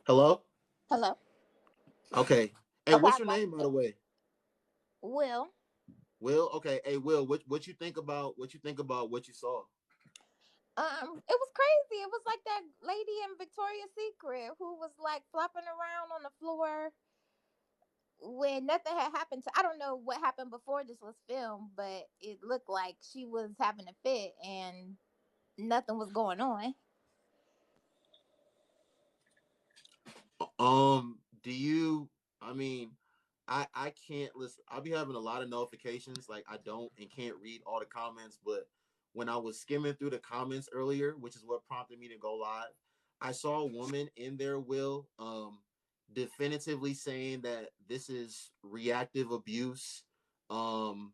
Hello? Hello. Okay. Hey, Okay, what's I your got name, by the it. way? Will. Will. Okay. Hey, Will. What you think about what you saw? It was crazy. It was like that lady in Victoria's Secret who was like flopping around on the floor when nothing had happened to. I don't know what happened before this was filmed, but it looked like she was having a fit and nothing was going on. Do you? I mean, I can't listen. I'll be having a lot of notifications. Like I don't and can't read all the comments, but when I was skimming through the comments earlier, which is what prompted me to go live, I saw a woman in there, Will, definitively saying that this is reactive abuse. Um,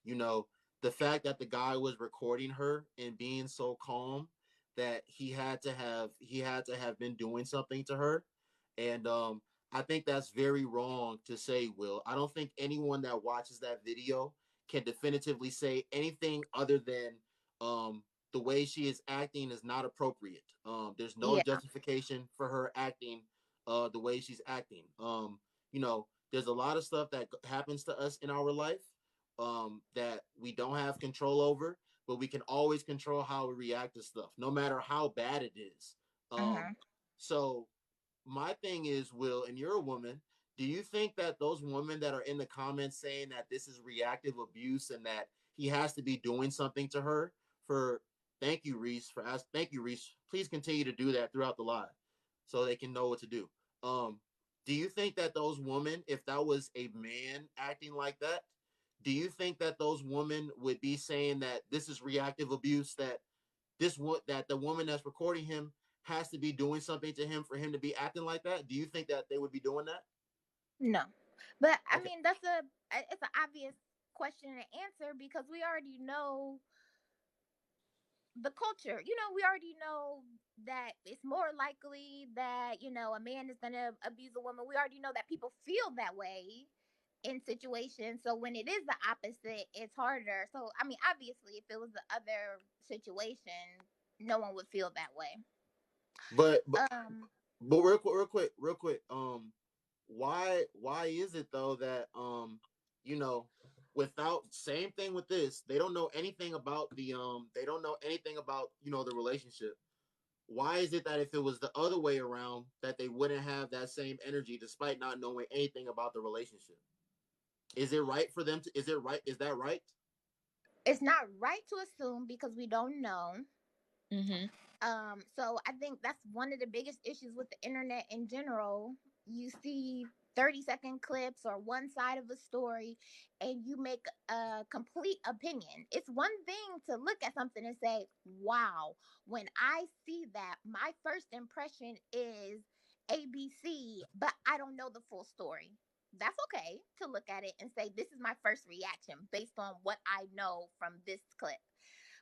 you know, the fact that the guy was recording her and being so calm that he had to have been doing something to her. And I think that's very wrong to say, Will. I don't think anyone that watches that video can definitively say anything other than the way she is acting is not appropriate. There's no Yeah. justification for her acting the way she's acting. There's a lot of stuff that happens to us in our life that we don't have control over, but we can always control how we react to stuff, no matter how bad it is. Um, Mhm. so my thing is, Will, and you're a woman, do you think that those women that are in the comments saying that this is reactive abuse and that he has to be doing something to her for thank you, Reese, for ask thank you, Reese. Please continue to do that throughout the live so they can know what to do. Um, do you think that those women, if that was a man acting like that, do you think that those women would be saying that this is reactive abuse, that the woman that's recording him has to be doing something to him for him to be acting like that? Do you think that they would be doing that? No, but I Okay. mean it's an obvious question to answer because we already know the culture. We already know that it's more likely that a man is going to abuse a woman. We already know that people feel that way in situations. So when it is the opposite, it's harder. So I mean, obviously, if it was the other situation, no one would feel that way. But but Um, but real quick. Why is it though that you know without same thing with this, they don't know anything about they don't know anything about the relationship. Why is it that if it was the other way around that they wouldn't have that same energy despite not knowing anything about the relationship? Is it right for them to? Is it right? Is that right? it's not right to assume because we don't know. Mm-hmm. So I think that's one of the biggest issues with the internet in general. You see 30-second clips or one side of a story and you make a complete opinion. It's one thing to look at something and say, wow, when I see that, my first impression is ABC, but I don't know the full story. That's okay to look at it and say, this is my first reaction based on what I know from this clip.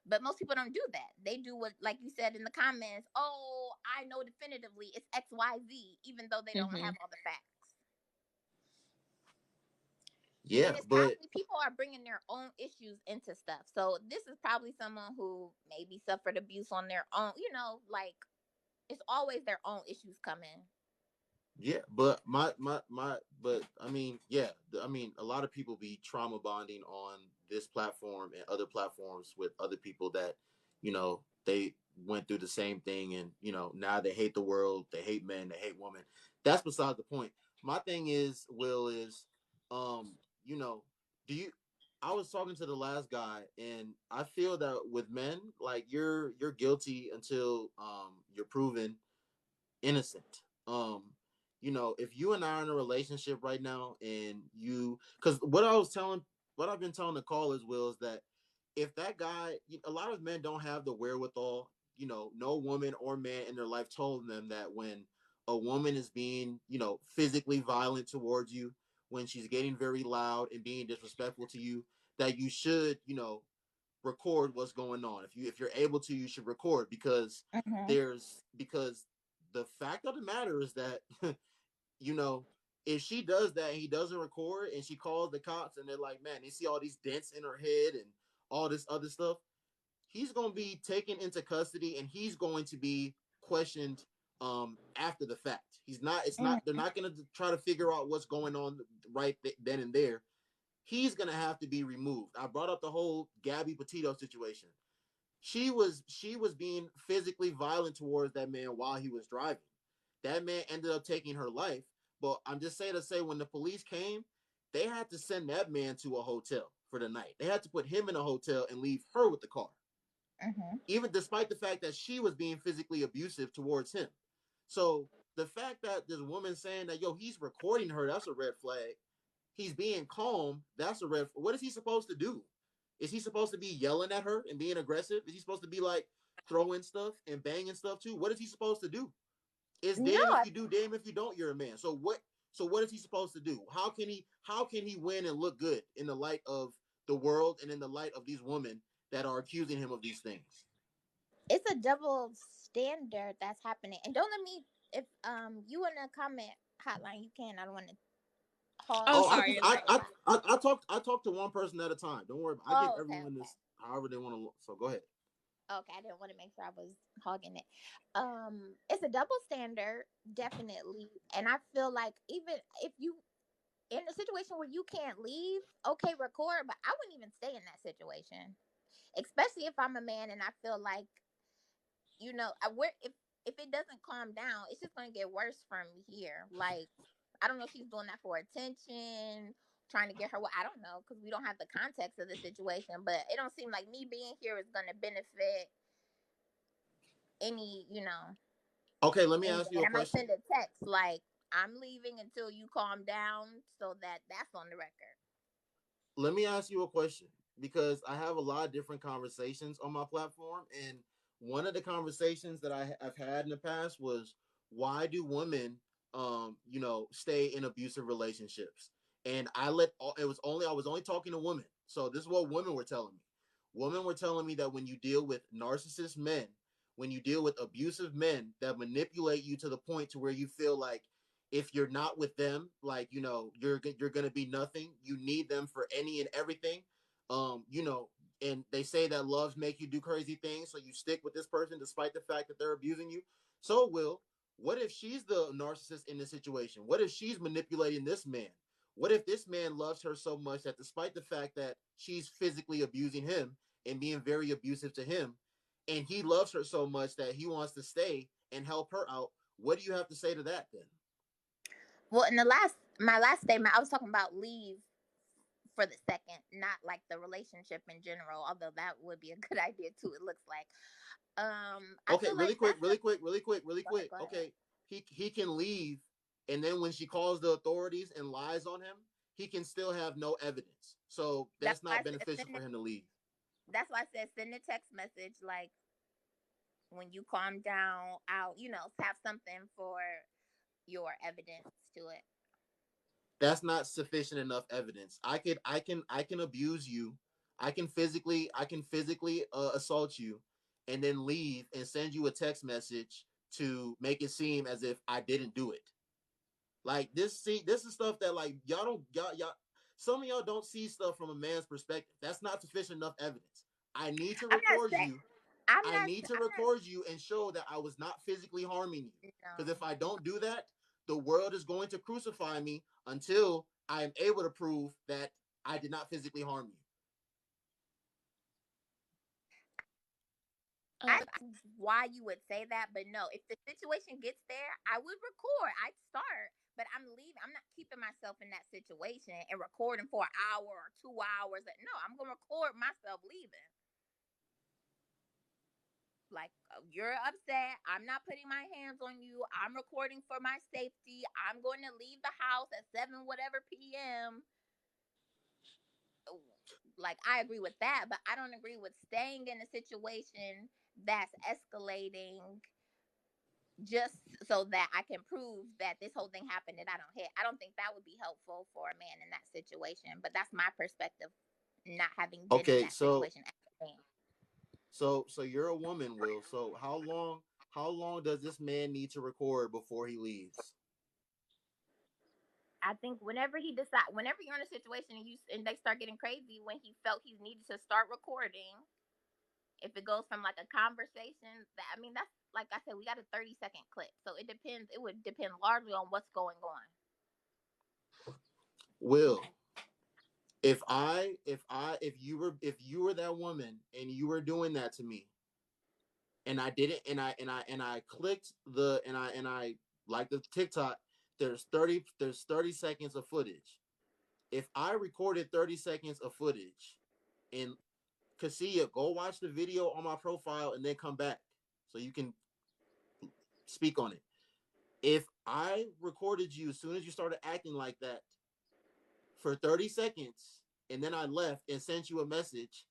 But most people don't do that. They do what, like you said in the comments, oh, I know definitively it's XYZ, even though they don't Mm-hmm. have all the facts. And Yeah, it's but probably people are bringing their own issues into stuff. So this is probably someone who maybe suffered abuse on their own, like it's always their own issues coming. yeah, but but I mean, yeah, I mean, a lot of people be trauma bonding on this platform and other platforms with other people that, they went through the same thing, and now they hate the world, they hate men, they hate women. That's beside the point. My thing is, Will, is, um, you know, do you? I was talking to the last guy, and I feel that with men, like you're guilty until you're proven innocent. If you and I are in a relationship right now, and because what I've been telling the callers, Will, is that if that guy, a lot of men don't have the wherewithal. No woman or man in their life told them that when a woman is being, physically violent towards you, when she's getting very loud and being disrespectful to you, that you should, record what's going on. If you're able to, you should record, Hmm. because the fact of the matter is that you know if she does that and he doesn't record and she calls the cops and they're like, man, they see all these dents in her head and all this other stuff, he's going to be taken into custody and he's going to be questioned after the fact. He's not. It's not. They're Mm-hmm. not going to try to figure out what's going on then and there. He's going to have to be removed. I brought up the whole Gabby Petito situation. She was being physically violent towards that man while he was driving. That man ended up taking her life. But I'm just saying to say when the police came, they had to send that man to a hotel for the night. They had to put him in a hotel and leave her with the car, Mm-hmm. even despite the fact that she was being physically abusive towards him. So the fact that this woman saying that, yo, he's recording her, that's a red flag. He's being calm, that's a red. What is he supposed to do? Is he supposed to be yelling at her and being aggressive? Is he supposed to be like throwing stuff and banging stuff too? What is he supposed to do? It's damn if No, you do, damn if you don't. You're a man. So what? So what is he supposed to do? How can he? How can he win and look good in the light of the world and in the light of these women that are accusing him of these things? it's a double standard that's happening. And don't let me, if you in a comment hotline, you can. I don't want to hog Oh, Oh, the sorry. I talk to one person at a time. Don't worry. I give Oh, okay, everyone okay. this however they want to. So go ahead. Okay, I didn't want to make sure I was hogging it. It's a double standard, definitely. And I feel like even if you in a situation where you can't leave, okay, record, but I wouldn't even stay in that situation. Especially if I'm a man and I feel like, where if it doesn't calm down, it's just gonna get worse from here. Like, I don't know if she's doing that for attention, trying to get her. Well, I don't know because we don't have the context of the situation. But it don't seem like me being here is gonna benefit any, Okay, let me ask anything. you And a I might question. send a text like, "I'm leaving until you calm down," so that that's on the record. Let me ask you a question because I have a lot of different conversations on my platform, and one of the conversations that I've had in the past was why do women, stay in abusive relationships? And I was only talking to women, so this is what women were telling me. Women were telling me that when you deal with narcissist men, when you deal with abusive men that manipulate you to the point to where you feel like if you're not with them, like you're gonna be nothing. You need them for any and everything. And they say that loves make you do crazy things, so you stick with this person despite the fact that they're abusing you. So, what if she's the narcissist in this situation? What if she's manipulating this man? What if this man loves her so much that despite the fact that she's physically abusing him and being very abusive to him, and he loves her so much that he wants to stay and help her out? What do you have to say to that then? Well, in the my last statement, I was talking about leave for the second, not like the relationship in general. Although that would be a good idea too. It looks like. I Okay, feel really like quick, that's a. really quick, really quick, really Go ahead. quick. Go ahead. Okay, he can leave, and then when she calls the authorities and lies on him, he can still have no evidence. So That's that's why I not said beneficial for him to leave. That's why I said send a text message like when you calm down. I'll have something for your evidence to it. That's not sufficient enough evidence. I can abuse you. I can physically assault you, and then leave and send you a text message to make it seem as if I didn't do it. Like this, see, this is stuff that like y'all don't y'all some of y'all don't see stuff from a man's perspective. That's not sufficient enough evidence. I need to I'm not record saying. you. I'm I not. need to I'm not. record you and show that I was not physically harming you. Because if No. I don't do that, the world is going to crucify me until I am able to prove that I did not physically harm you. I why you would say that, but no. If the situation gets there, I would record. I'd start, but I'm leaving. I'm not keeping myself in that situation and recording for an hour or 2 hours. No, I'm gonna record myself leaving. Like, you're upset. I'm not putting my hands on you. I'm recording for my safety. I'm going to leave the house at 7 whatever p.m. Like, I agree with that, but I don't agree with staying in a situation that's escalating just so that I can prove that this whole thing happened and I don't hit. I don't think that would be helpful for a man in that situation, but that's my perspective, not having been in Okay, that so situation as a man. so you're a woman, Will. So how long does this man need to record before he leaves? I think whenever you're in a situation and they start getting crazy, when he felt he needed to start recording, If it goes from like a conversation, that I mean, that's like I said, we got a 30-second clip, so it depends. It would depend largely on what's going on. Will, if you were that woman and you were doing that to me, and I didn't, and I clicked and I like the TikTok, there's 30 seconds of footage. If I recorded 30 seconds of footage and Cassia, go watch the video on my profile and then come back so you can speak on it. If I recorded you as soon as you started acting like that for 30 seconds and then I left and sent you a message,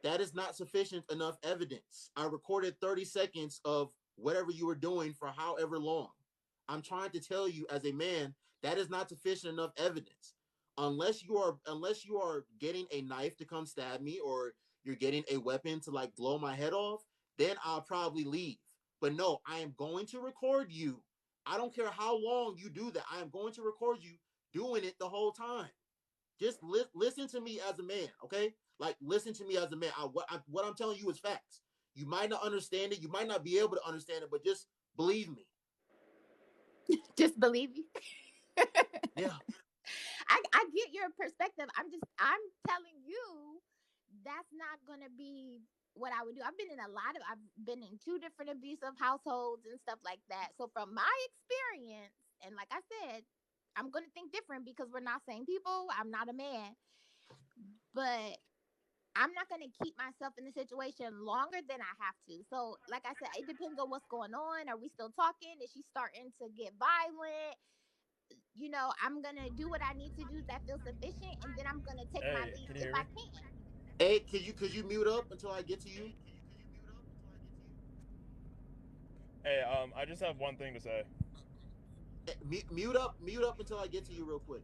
that is not sufficient enough evidence. I recorded 30 seconds of whatever you were doing for however long. I'm trying to tell you as a man, that is not sufficient enough evidence. Unless you are getting a knife to come stab me or you're getting a weapon to like blow my head off, then I'll probably leave. But no, I am going to record you. I don't care how long you do that. I am going to record you doing it the whole time. Just listen to me as a man, okay? Like, listen to me as a man. What I'm telling you is facts. You might not understand it. You might not be able to understand it, but just believe me. Just believe you. Yeah. I get your perspective. I'm telling you that's not gonna be what I would do. I've been in two different abusive households and stuff like that. So from my experience, and like I said, I'm gonna think different because we're not same people. I'm not a man. But I'm not going to keep myself in the situation longer than I have to. So, like I said, it depends on what's going on. Are we still talking? Is she starting to get violent? I'm going to do what I need to do that feels sufficient. And then I'm going to take my Hey, leave can you if hear I me? can. Hey, could you mute up until I get to you? Hey, I just have one thing to say. Mute up until I get to you real quick.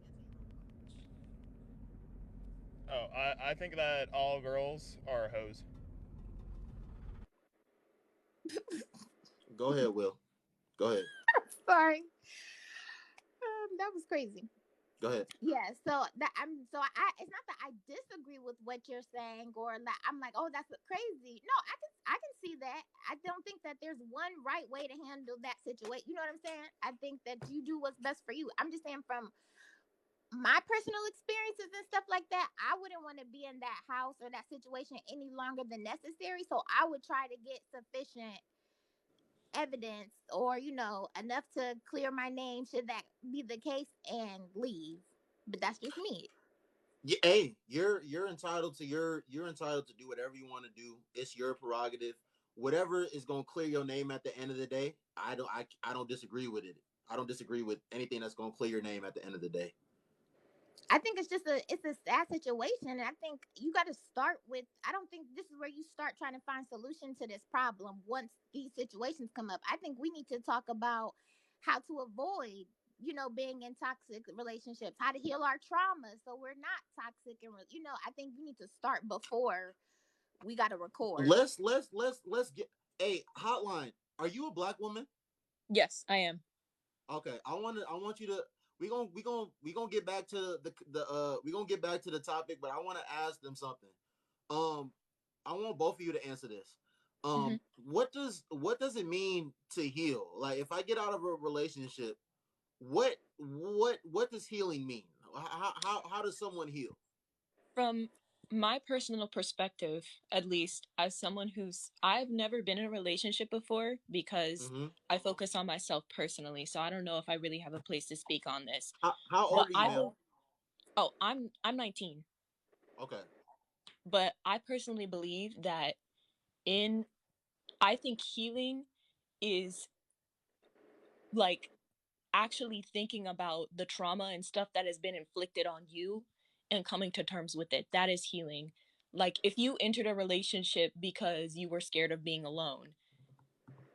Oh, I think that all girls are hoes. Go ahead, Will. Go ahead. Sorry. That was crazy. Go ahead. Yeah, it's not that I disagree with what you're saying or like I'm like, oh, that's crazy. No, I can see that. I don't think that there's one right way to handle that situation. You know what I'm saying? I think that you do what's best for you. I'm just saying from my personal experiences and stuff like that, I wouldn't want to be in that house or that situation any longer than necessary. So I would try to get sufficient evidence or enough to clear my name should that be the case and leave. But that's just me. Yeah, hey, you're entitled to do whatever you want to do. It's your prerogative. Whatever is going to clear your name at the end of the day, I don't disagree with it. I don't disagree with anything that's going to clear your name at the end of the day. I think it's a sad situation, and I think you got to start with. I don't think this is where you start trying to find solution to this problem once these situations come up. I think we need to talk about how to avoid, being in toxic relationships, how to heal our trauma so we're not toxic, and I think you need to start before we got to record. Let's get a hotline. Are you a black woman? Yes, I am. Okay, I want you to we gonna get back to the we gonna get back to the topic, but I want to ask them something. Um, I want both of you to answer this. Hmm. What does it mean to heal? Like, if I get out of a relationship, what does healing mean? How does someone heal? From my personal perspective, at least, as someone I've never been in a relationship before because Mm-hmm. I focus on myself personally. So I don't know if I really have a place to speak on this. How But old are you, ma'am? I'm 19. Okay. But I personally believe that in I think healing is like actually thinking about the trauma and stuff that has been inflicted on you and coming to terms with it. That is healing. Like if you entered a relationship because you were scared of being alone,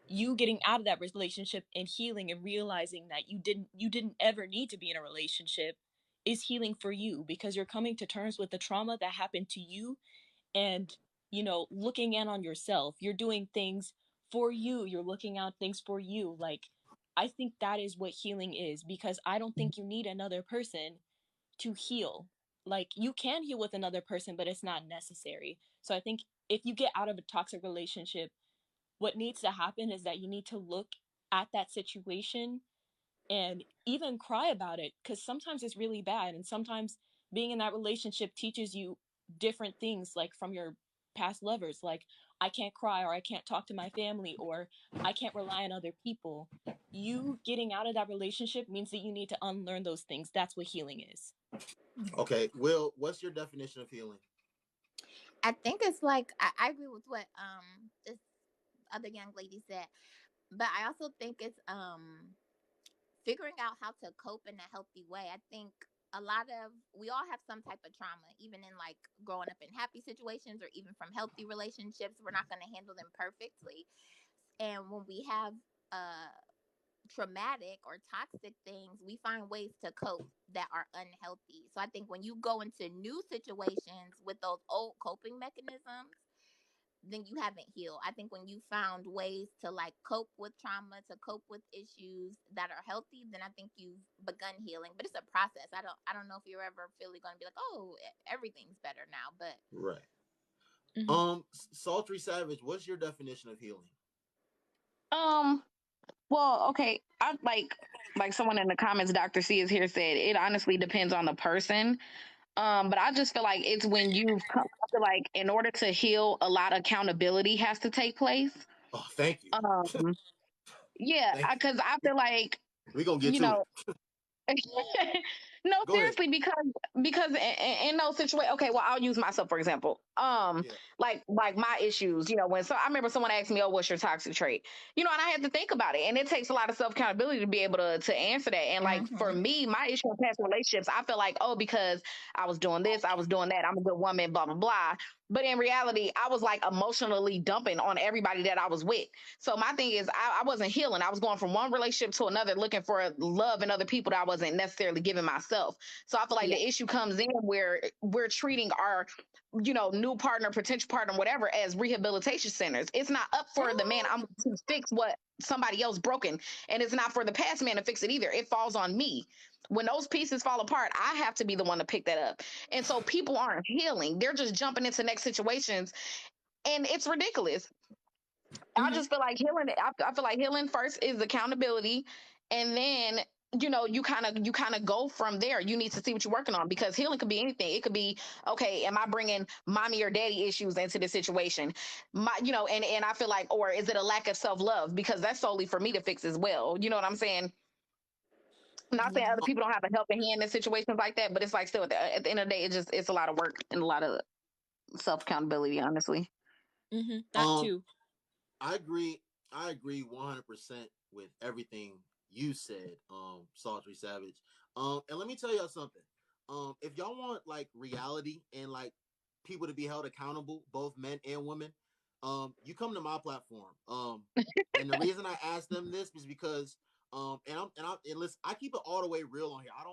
you getting out of that relationship and healing and realizing that you didn't ever need to be in a relationship is healing for you because you're coming to terms with the trauma that happened to you and looking in on yourself. You're doing things for you, you're looking out things for you. Like I think that is what healing is because I don't think you need another person to heal. Like you can heal with another person but it's not necessary. So I think if you get out of a toxic relationship, what needs to happen is that you need to look at that situation and even cry about it, because sometimes it's really bad, and sometimes being in that relationship teaches you different things, like from your past lovers, like I can't cry, or I can't talk to my family, or I can't rely on other people. You getting out of that relationship means that you need to unlearn those things. That's what healing is. Okay, Will, what's your definition of healing? I think it's like I agree with what this other young lady said, but I also think it's figuring out how to cope in a healthy way. I think we all have some type of trauma, even in like growing up in happy situations or even from healthy relationships. We're not going to handle them perfectly. And when we have traumatic or toxic things, we find ways to cope that are unhealthy. So I think when you go into new situations with those old coping mechanisms, then you haven't healed. I think when you found ways to like cope with trauma, to cope with issues that are healthy, then I think you've begun healing. But it's a process. I don't know if you're ever really going to be like, oh, everything's better now. But Right. Mm-hmm. Sultry Savage, what's your definition of healing? Um, well, okay. I like someone in the comments, Dr. C is here said it honestly depends on the person. But I just feel like it's when you've come, I feel like in order to heal, a lot of accountability has to take place. Oh, thank you. Um, yeah, Thank you. because I feel like, We're gonna get you to know, it. no, Go ahead. seriously, because in those situations, okay, well, I'll use myself for example. Yeah. Like my issues, when I remember someone asked me, "Oh, what's your toxic trait?" And I had to think about it, and it takes a lot of self accountability to be able to answer that. And like for mm-hmm. me, my issue in past relationships, I feel like, oh, because I was doing this, I was doing that, I'm a good woman, blah blah blah. But in reality, I was like emotionally dumping on everybody that I was with. So my thing is, I wasn't healing. I was going from one relationship to another, looking for love in other people that I wasn't necessarily giving myself. So I feel like Yeah. the issue comes in where we're treating our, new partner, potential partner, whatever, as rehabilitation centers. It's not up for the man I'm to fix what somebody else broken, and it's not for the past man to fix it either. It falls on me. When those pieces fall apart, I have to be the one to pick that up. And so people aren't healing; they're just jumping into next situations, and it's ridiculous. I Mm-hmm. just feel like healing. I feel like healing first is accountability, and then you kind of go from there. You need to see what you're working on, because healing could be anything. It could be, okay, am I bringing mommy or daddy issues into the situation? And I feel like, or is it a lack of self love? Because that's solely for me to fix as well. You know what I'm saying? I'm not saying Yeah. other people don't have a helping hand in situations like that, but it's like still at the end of the day, it's a lot of work and a lot of self accountability. Honestly. Mm-hmm. That Um, too. I agree. I agree 100% with everything you said, Sultry Savage. And let me tell y'all something. If y'all want like reality and like people to be held accountable, both men and women, you come to my platform. And the reason I asked them this is because, and listen, I keep it all the way real on here. I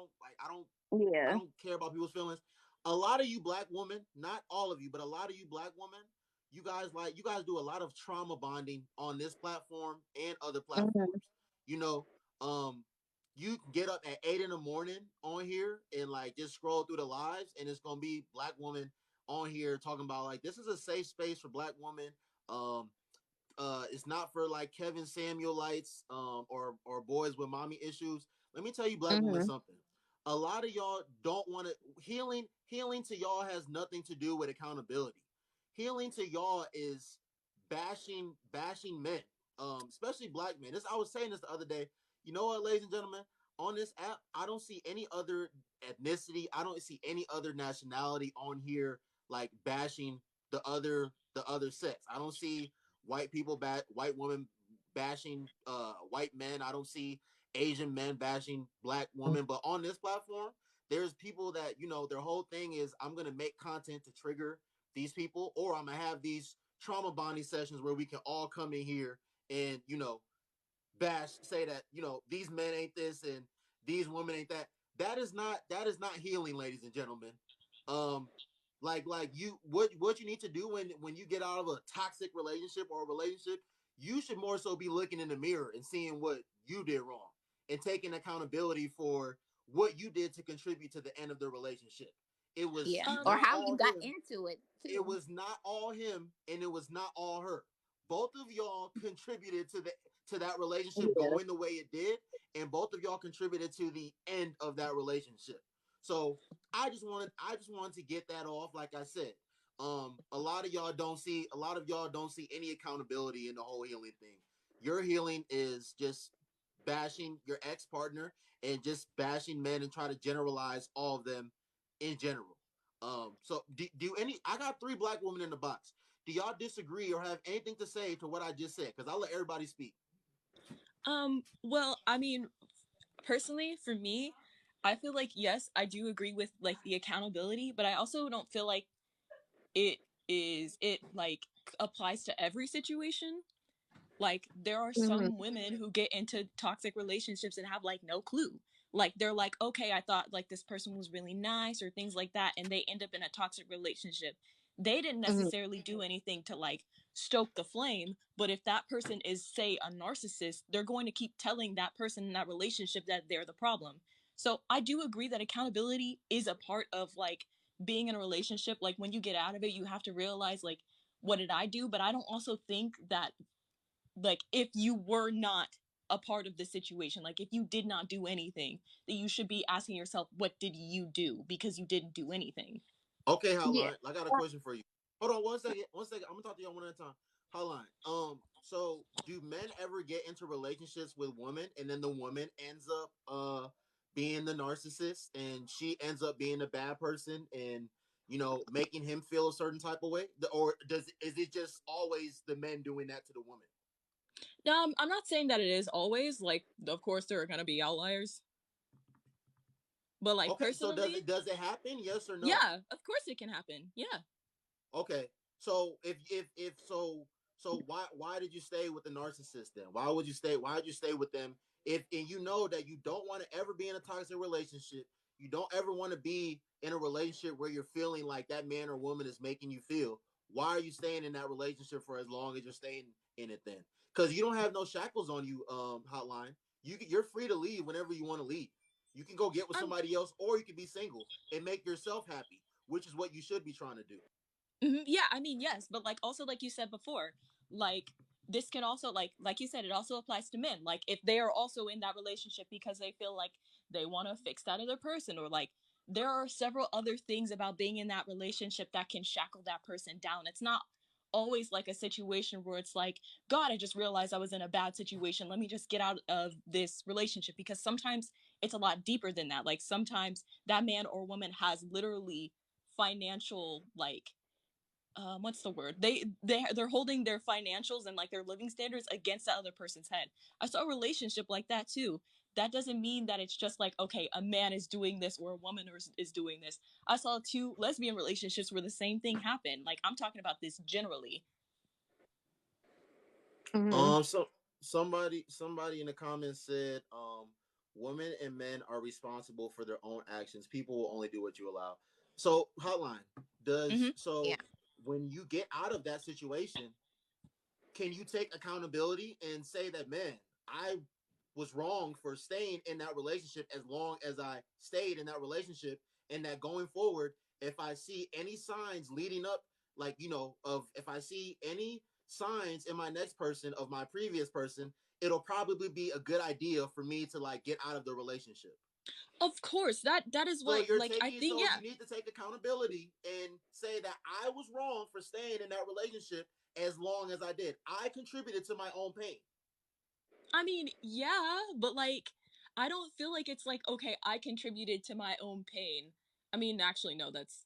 Yeah. don't care about people's feelings. A lot of you black women, not all of you, but a lot of you black women, you guys do a lot of trauma bonding on this platform and other Hmm. platforms. You know, um, you can get up at 8 in the morning on here and like just scroll through the lives, and it's gonna be black woman on here talking about like this is a safe space for black women. Um, it's not for like Kevin Samuelites or boys with mommy issues. Let me tell you, black woman, Hmm. something. A lot of y'all don't want to healing. Healing to y'all has nothing to do with accountability. Healing to y'all is bashing men, especially black men. This I was saying this the other day. You know what, ladies and gentlemen, on this app, I don't see any other ethnicity. I don't see any other nationality on here like bashing the other sex. I don't see white women bashing white men. I don't see Asian men bashing black women. But on this platform, there's people that their whole thing is I'm gonna make content to trigger these people, or I'm gonna have these trauma bonding sessions where we can all come in here and bash say that these men ain't this and these women ain't that. That is not healing, ladies and gentlemen. um like you what you need to do when you get out of a toxic relationship or a relationship, you should more so be looking in the mirror and seeing what you did wrong and taking accountability for what you did to contribute to the end of the relationship. It was Yeah. Or not how you all got him. into it It too. was not all him, and it was not all her. Both of y'all contributed to that relationship Yeah. going the way it did, and both of y'all contributed to the end of that relationship. So I just wanted to get that off. Like I said, a lot of y'all don't see any accountability in the whole healing thing. Your healing is just bashing your ex partner and just bashing men and try to generalize all of them in general. So do any? I got three black women in the box. Do y'all disagree or have anything to say to what I just said? Because I'll let everybody speak. Well, I mean, personally, for me, I feel like yes, I do agree with like the accountability, but I also don't feel like it it like applies to every situation. Like there are Mm-hmm. some women who get into toxic relationships and have like no clue. Like they're like, okay, I thought like this person was really nice or things like that, and they end up in a toxic relationship. They didn't Mm-hmm. necessarily do anything to like stoke the flame, but if that person is, say, a narcissist, they're going to keep telling that person in that relationship that they're the problem. So I do agree that accountability is a part of like being in a relationship. Like when you get out of it, you have to realize like, what did I do? But I don't also think that like if you were not a part of the situation, like if you did not do anything, that you should be asking yourself, what did you do, because you didn't do anything. Okay, Yeah. Hotline. I got a question for you. Hold on one second. One second. I'm gonna talk to y'all one at a time. Hotline. So do men ever get into relationships with women and then the woman ends up being the narcissist and she ends up being a bad person and making him feel a certain type of way? Or is it just always the men doing that to the woman? I'm not saying that it is always, like, of course there are going to be outliers, but like Okay, so does personally, it does it happen? Yes or no? yeah, of course it can happen, yeah. Okay. So if so why did you stay with the narcissist then? Why would you stay with them if and you know that you don't want to ever be in a toxic relationship? You don't ever want to be in a relationship where you're feeling like that man or woman is making you feel. Why are you staying in that relationship for as long as you're staying in it then? Cuz you don't have no shackles on you, hotline. You're free to leave whenever you want to leave. You can go get with I'm somebody else or you can be single and make yourself happy, which is what you should be trying to do. Yeah, I mean, yes, but like also like you said before, like this can also like you said, it also applies to men. Like if they are also in that relationship because they feel like they want to fix that other person, or like there are several other things about being in that relationship that can shackle that person down. It's not always like a situation where it's like, God, I just realized I was in a bad situation. Let me just get out of this relationship, because sometimes it's a lot deeper than that. Like sometimes that man or woman has literally financial like what's the word, they're holding their financials and like their living standards against that other person's head. I saw a relationship like that too. That doesn't mean that it's just like, okay, a man is doing this or a woman is doing this. I saw two lesbian relationships where the same thing happened. Like I'm talking about this generally. Mm-hmm. So somebody in the comments said, women and men are responsible for their own actions. People will only do what you allow. So hotline Mm-hmm. does Yeah. so when you get out of that situation, can you take accountability and say that, man, I was wrong for staying in that relationship as long as I stayed in that relationship, and that going forward, if I see any signs leading up, like of if I see any signs in my next person of my previous person, it'll probably be a good idea for me to like get out of the relationship. Of course, that is So what, like, I think, so yeah. you need to take accountability and say that I was wrong for staying in that relationship as long as I did. I contributed to my own pain. I mean, yeah, but like I don't feel like it's like, okay, I contributed to my own pain. I mean, actually no, that's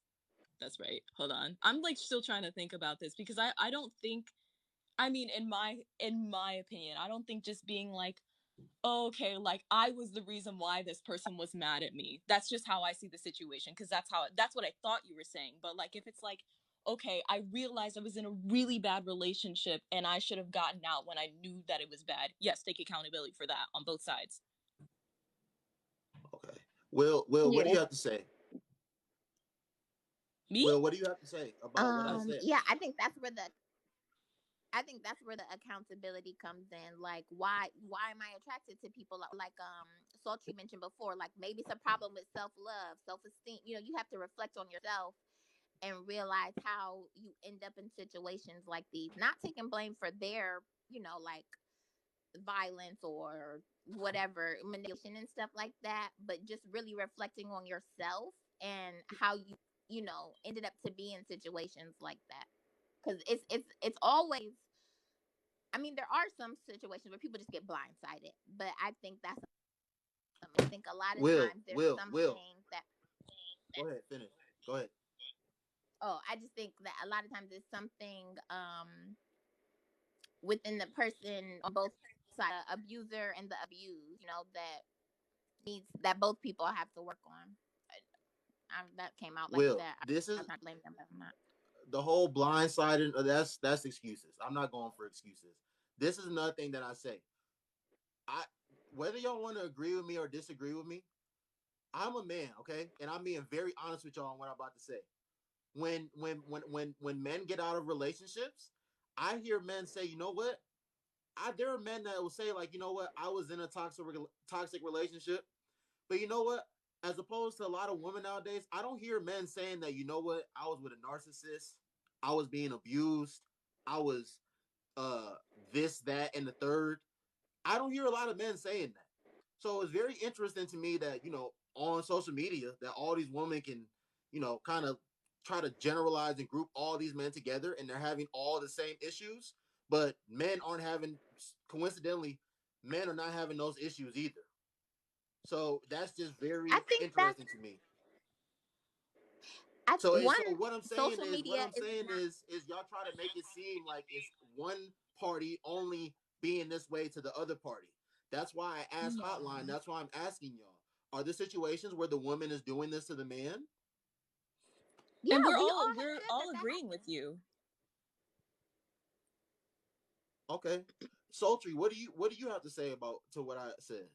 right. Hold on. I'm like still trying to think about this, because I don't think, I mean, in my opinion, I don't think just being like, oh, okay, like I was the reason why this person was mad at me. That's just how I see the situation, because that's what I thought you were saying. But like if it's like, okay, I realized I was in a really bad relationship and I should have gotten out when I knew that it was bad. Yes, take accountability for that on both sides. Okay. Will, what do Yeah. you have to say? Me? Will, what do you have to say about what I said? Yeah, I think that's where the I think that's where the accountability comes in. Like, why am I attracted to people like Sultry mentioned before? Like, maybe it's a problem with self love, self esteem. You know, you have to reflect on yourself and realize how you end up in situations like these. Not taking blame for their, you know, like violence or whatever, manipulation and stuff like that, but just really reflecting on yourself and how you know, ended up to be in situations like that. Because it's always, I mean, there are some situations where people just get blindsided, but I think that's, I think a lot of times there's Will. something that, Go ahead, finish. Go ahead. oh, I just think that a lot of times there's something within the person on both sides, the abuser and the abused, you know, that needs, that both people have to work on. That came out like Will, that. this is I'm not blaming them, but I'm not. the whole blindsided. That's excuses. I'm not going for excuses. This is another thing that I say. I Whether y'all want to agree with me or disagree with me, I'm a man, okay, and I'm being very honest with y'all on what I'm about to say. When men get out of relationships, I hear men say, you know what? There are men that will say like, you know what? I was in a toxic relationship, but you know what? As opposed to a lot of women nowadays, I don't hear men saying that, you know what? I was with a narcissist. I was being abused. I was uh this, that, and the third. I don't hear a lot of men saying that. So it's very interesting to me that, you know, on social media that all these women can, you know, kind of try to generalize and group all these men together and they're having all the same issues, but men aren't having, coincidentally, men are not having those issues either. So that's just I very think that's interesting to me. one, So what I'm saying social is what media I'm is saying not. is y'all try to make it seem like it's one party only being this way to the other party. That's why I asked hotline. No. That's why I'm asking y'all. Are there situations where the woman is doing this to the man? Yeah, And we all we're have all said that agreeing with happens. you. Okay. Sultry, what do you have to say about to what I said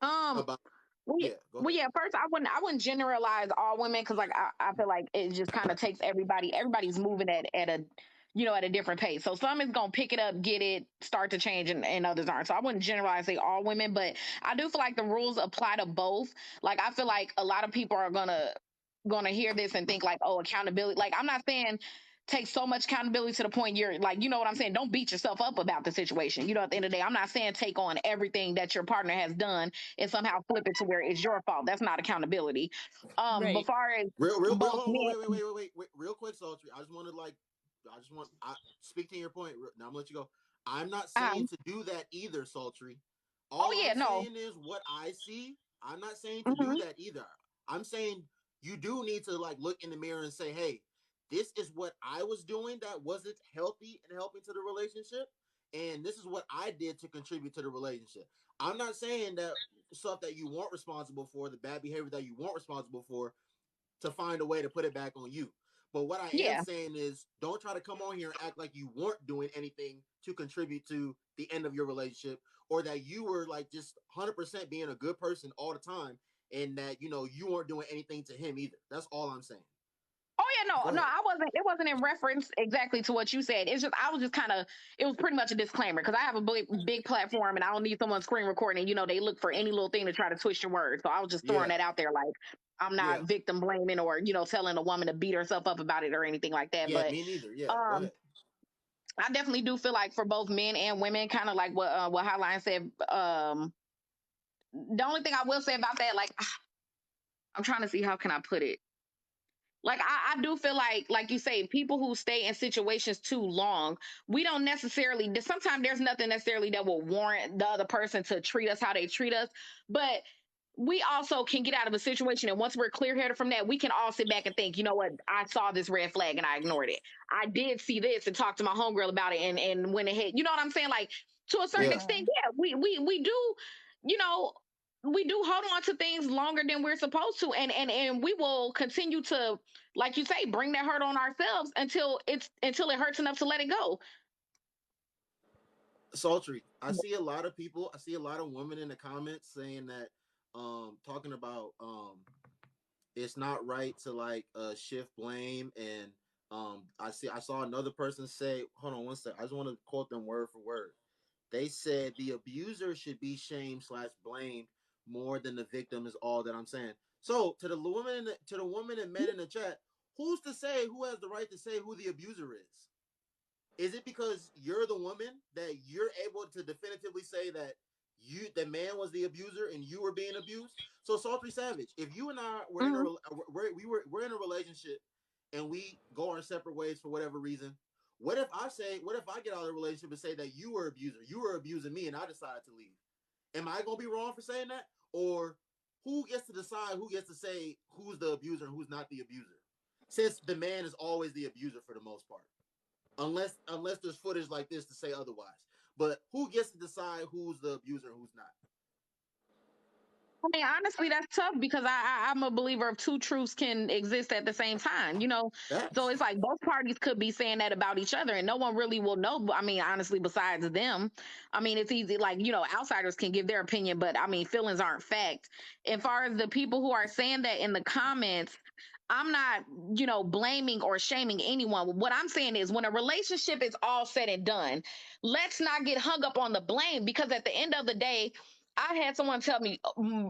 Um, about Well, yeah, yeah, go ahead. first I wouldn't generalize all women because like I feel like it just kind of takes everybody's moving at a at a different pace. So some is gonna pick it up, get it, start to change, and others aren't. So I wouldn't generalize say all women, but I do feel like the rules apply to both. Like I feel like a lot of people are gonna hear this and think like, oh, accountability. Like I'm not saying take so much accountability to the point you're like, you know what I'm saying? Don't beat yourself up about the situation. At the end of the day, I'm not saying take on everything that your partner has done and somehow flip it to where it's your fault. That's not accountability. But Right. far as Real both hold on, men, wait, real quick, Sultry. I just want I speak to your point. Now I'm gonna let you go. I'm not saying to do that either, Sultry. oh All yeah, I'm no, saying is what I see. I'm not saying to do hmm that either. I'm saying you do need to like look in the mirror and say, hey, this is what I was doing that wasn't healthy and helping to the relationship. And this is what I did to contribute to the relationship. I'm not saying that stuff that you weren't responsible for, the bad behavior that you weren't responsible for, to find a way to put it back on you. But what I am yeah. saying is don't try to come on here and act like you weren't doing anything to contribute to the end of your relationship or that you were like just 100% being a good person all the time and that, you know, you weren't doing anything to him either. That's all I'm saying. Oh yeah, Go no, ahead. I wasn't. It wasn't in reference exactly to what you said. It's just I was just kind of. It was pretty much a disclaimer because I have a big platform and I don't need someone screen recording. And, they look for any little thing to try to twist your words. So I was just throwing Yeah. that out there. Like I'm Yeah. not victim blaming or telling a woman to beat herself up about it or anything like that. Yeah. But Me neither. Yeah. Go um, ahead. I definitely do feel like for both men and women, kind of like what Hotline said. The only thing I will say about that, like I'm trying to see how can I put it. Like I do feel like you say, people who stay in situations too long, we don't necessarily, sometimes there's nothing necessarily that will warrant the other person to treat us how they treat us, but we also can get out of a situation, and once we're clear-headed from that, we can all sit back and think, you know what, I saw this red flag and I ignored it. I did see this and talked to my homegirl about it and went ahead. You know what I'm saying? Like to a certain Yeah. extent, yeah, we do, you know, we do hold on to things longer than we're supposed to, and we will continue to, like you say, bring that hurt on ourselves until it hurts enough to let it go. Sultry. I see a lot of women in the comments saying that, talking about, it's not right to like shift blame and I saw another person say, hold on one second. I just want to quote them word for word. They said the abuser should be shamed / blamed more than the victim is all that I'm saying. So to the women and men in the chat, who's to say who has the right to say who the abuser is? Is it because you're the woman that you're able to definitively say that the man was the abuser and you were being abused? So Sultry Savage, if you and I were in a we're in a relationship and we go our separate ways for whatever reason, what if I get out of the relationship and say that you were abusing me and I decided to leave? Am I gonna be wrong for saying that? Or who gets to decide who gets to say who's the abuser and who's not the abuser? Since the man is always the abuser for the most part, unless there's footage like this to say otherwise. But who gets to decide who's the abuser and who's not? I mean, honestly, that's tough because I'm a believer of two truths can exist at the same time, So Facts. it's like both parties could be saying that about each other and no one really will know. I mean, honestly, besides them, I mean, it's easy, like, outsiders can give their opinion, but I mean, feelings aren't fact. As far as the people who are saying that in the comments, I'm not, blaming or shaming anyone. What I'm saying is when a relationship is all said and done, let's not get hung up on the blame because at the end of the day, I had someone tell me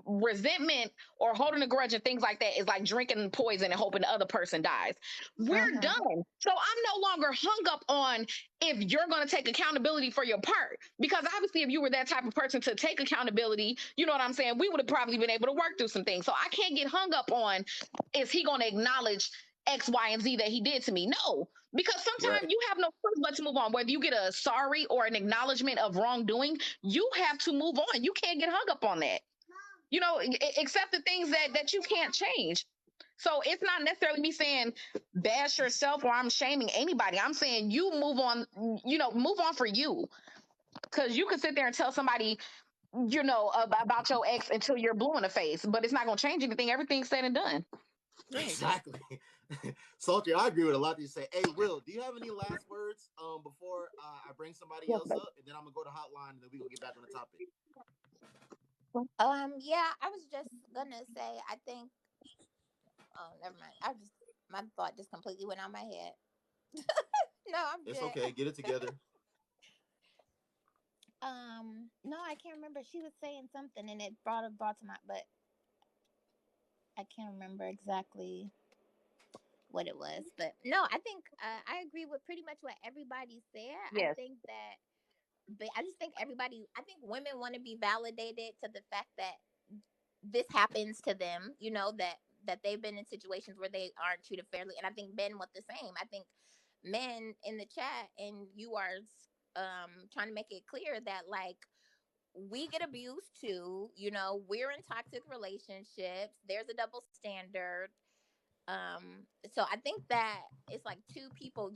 resentment or holding a grudge and things like that is like drinking poison and hoping the other person dies. We're done. So I'm no longer hung up on if you're going to take accountability for your part. Because obviously, if you were that type of person to take accountability, you know what I'm saying? We would have probably been able to work through some things. So I can't get hung up on is he going to acknowledge X, Y, and Z that he did to me? No, because sometimes Right. you have no choice but to move on. Whether you get a sorry or an acknowledgement of wrongdoing, you have to move on. You can't get hung up on that. Accept the things that you can't change. So it's not necessarily me saying bash yourself or I'm shaming anybody. I'm saying you move on, move on for you. Because you can sit there and tell somebody, about your ex until you're blue in the face, but it's not going to change anything. Everything's said and done. Right. Exactly. Salty, I agree with a lot that you say. Hey, Will, do you have any last words before I bring somebody else up, and then I'm gonna go to hotline, and then we gonna get back on the topic. Yeah, I was just gonna say, I think. Oh, never mind. My thought just completely went out my head. No, I'm It's good. okay. Get it together. No, I can't remember. She was saying something, and it brought to my, but I can't remember exactly what it was. But no, I think I agree with pretty much what everybody said. I Yes. think that, but I just think everybody. I think women want to be validated to the fact that this happens to them. That they've been in situations where they aren't treated fairly, and I think men want the same. I think men in the chat, and you are trying to make it clear that, like, we get abused too. We're in toxic relationships. There's a double standard. So I think that it's like two people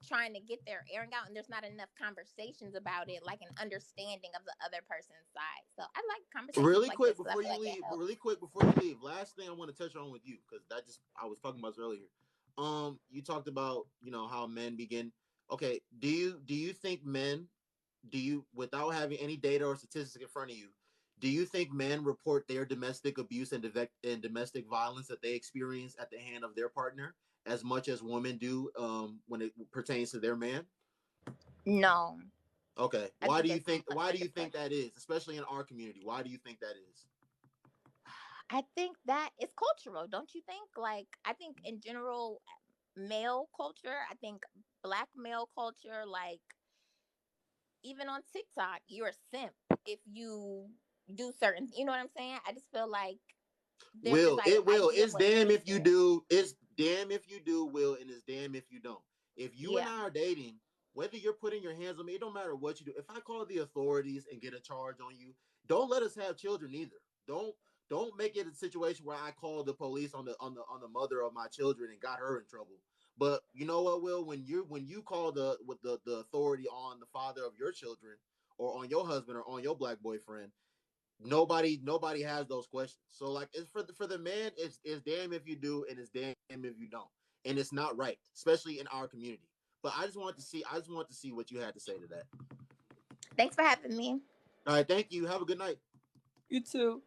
trying to get their airing out, and there's not enough conversations about it, like an understanding of the other person's side. So I like conversations Really like quick this because I before feel you like it leave. helps. Really quick before you leave. Last thing I want to touch on with you because I was talking about this earlier. You talked about how men begin. Okay, do you think men without having any data or statistics in front of you, do you think men report their domestic abuse and domestic violence that they experience at the hand of their partner as much as women do when it pertains to their man? No, Okay. I Why think do you it's think much why more do you think depression. that is, especially in our community? Why do you think that is? I think that it's cultural, don't you think? Like, I think in general, male culture, I think black male culture, like, even on TikTok, you're a simp if you do certain, you know what I'm saying? I just feel like there's this Will. idea of It's what damn men if you do. do. It's damn if you do, Will, and it's damn if you don't. If you and Yeah. I are dating, whether you're putting your hands on me, it don't matter what you do. If I call the authorities and get a charge on you, don't let us have children either. Don't make it a situation where I call the police on the mother of my children and got her in trouble. But you know what, Will, when you call the authority on the father of your children or on your husband or on your black boyfriend, nobody has those questions. So like it's for the man, it's damn if you do and it's damn if you don't, and it's not right, especially in our community. But I just want to see what you had to say to that. Thanks for having me. All right, thank you. Have a good night. You too.